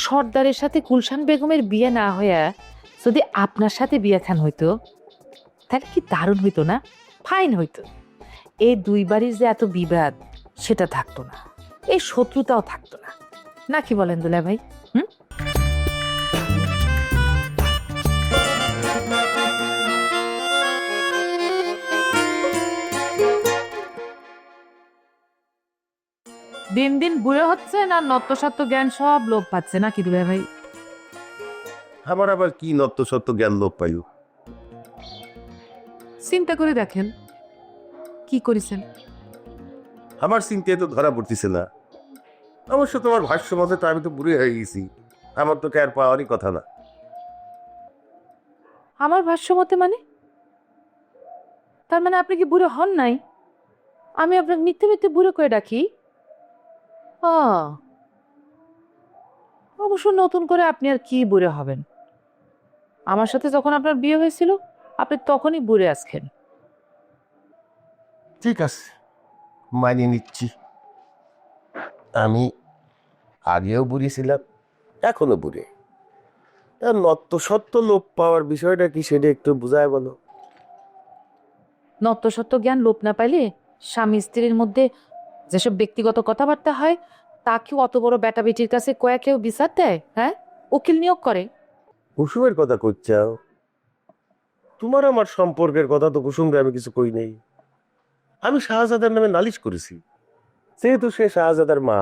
সর্দারের সাথে গুলশান বেগমের বিয়ে না হইয়া যদি আপনার সাথে বিয়ে খান হইতো তাহলে কি দারুণ হইতো না? ফাইন হইতো। এই দুই বাড়ির যে এত বিবাদ সেটা থাকতো না, এই শত্রুতাও থাকতো না। না কি বলেন দুলা ভাই? দিন দিন বুড়ো হচ্ছে না, নত্যসত্ত্ব জ্ঞান সব লোপ পাচ্ছে না কি দুলা ভাই? আমার আবার কি নত্য সত্য জ্ঞান লোপ পাইও? চিন্তা করে দেখেন কি করেছেন। আমার চিন্তায় তো ধরা পড়তেছে না। অবশ্য তোমার ভাষ্য মতে তো আমি তো বুড়ি হয়ে গেছি, আমার তো ক্যার পাওয়ারই কথা না। আমার ভাষ্য মতে মানে? তার মানে আপনি কি বুড়ো হন নাই? আমি আপনার মিথ্যে মিথ্যে বুড়ো করে ডাকি? অবশ্য নতুন করে আপনি আর কি বুড়ো হবেন? আমার সাথে যখন আপনার বিয়ে হয়েছিল আপনি তখনই বুড়ে আসছেন। ঠিক আছে, মানিয়ে নিচ্ছি। আমি আগেও বুড়ি ছিলাম, এখনো বুড়ি। নত্য সত্য লোপ পাওয়ার বিষয়টা কি সেটা একটু বুঝায় বলো। নত্যসত্ত্ব জ্ঞান লোপ না পাইলে স্বামী স্ত্রীর মধ্যে যেসব ব্যক্তিগত কথাবার্তা হয় তা কি অত বড় বেটা বেটির কাছে কয়া কেউ বিচার দেয়? হ্যাঁ, উকিল নিয়োগ করে? কুসুমের কথা কইচাও? তোমার আমার সম্পর্কের কথা তো কুসুমরে আমি কিছু কই নাই। আমি শাহজাদার নামে নালিশ করেছি, যেহেতু সে শাহজাদার মা।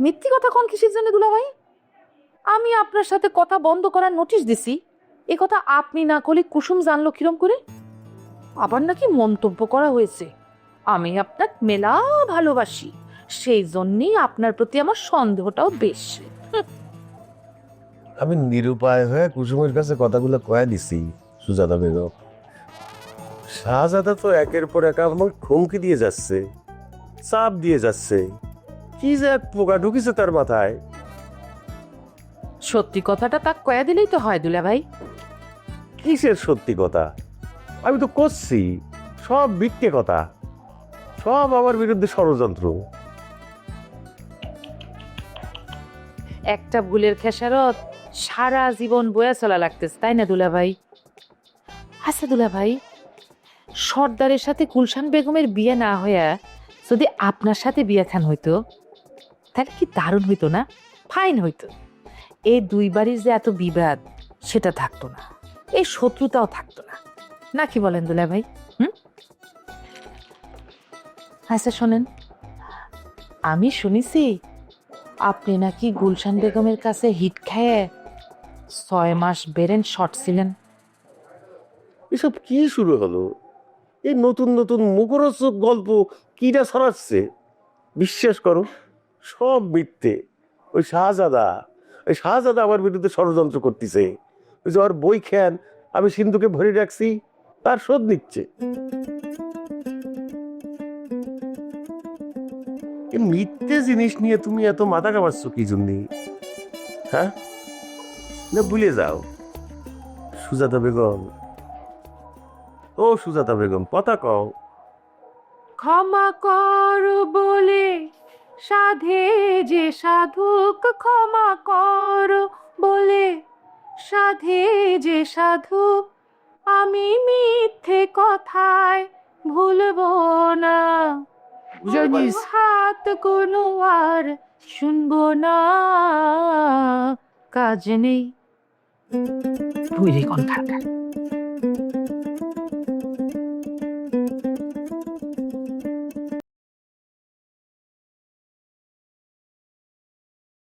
মিথ্যি কথা কোন কিসের জন্য দুলা ভাই? আমি আপনার সাথে কথা বন্ধ করার নোটিশ দিছি, এ কথা আপনি না করলে কুসুম জানলো কিরম করে? আবার নাকি মন্তব্য করা হয়েছে আমি আপনার মেলা ভালোবাসি, সেই জন্যই আপনার প্রতি আমার সন্দেহটাও বেশি। আমি নিরুপায় হয়ে কুসুমের কাছে কথাগুলো কয়া দিছি। সুজাতা বেগম, শাহজাদা তো একের পর এক আমাকে হুমকি দিয়ে যাচ্ছে, চাপ দিয়ে যাচ্ছে। কি যে এক পোকা ঢুকিছে তার মাথায়। সত্যি কথাটা তা কয়া দিলেই তো হয় দুলা ভাই। কিসের সত্যি কথা? আমি তো করছি সব মিথ্যে কথা, সব আমার বিরুদ্ধে ষড়যন্ত্র। একটা ভুলের খেসারত সারা জীবন বয়া চলা লাগতেছে, তাই না দুলা ভাই? আচ্ছা দুলা ভাই, সর্দারের সাথে গুলশান বেগমের বিয়ে না হইয়া যদি আপনার সাথে বিয়ে খান হইতো তাহলে কি দারুণ হইতো না? ফাইন হইতো। এই দুই বাড়ির যে এত বিবাদ সেটা থাকতো না, এই শত্রুতাও থাকতো না। না কি বলেন দুলা ভাই? আচ্ছা শোনেন, আমি শুনেছি আপনি নাকি গুলশান বেগমের কাছে হিট খেয়ে 6 মাস বেরেন শর্ট ছিলেন। এসব কি শুরু হলো? এই নতুন নতুন মুখরোচক গল্প কিরা ছড়াচ্ছে? বিশ্বাস করো, সব মিথ্যে। ওই শাহজাদা আমার বিরুদ্ধে ষড়যন্ত্র করতেছে। ওই যে ওর বই খেন আমি সিন্ধুকে ভরে রাখছি, তার শোধ নিচ্ছে। এই মিথ্যে জিনিস নিয়ে তুমি এত মাথা কামাচ্ছ কি জন্য? হ্যাঁ, না ভুলে যাও। সুজাতা বেগম, ও সুজাতা বেগম, কথা কও। ক্ষমা কর বলে সাধে যে সাধুক, ক্ষমা কর বলে সাধে যে সাধুক, আমি মিথ্যে কথায় ভুলবো না, হাত কোনো আর শুনবো না, কাজ নেই। বুঝি কোন থাকা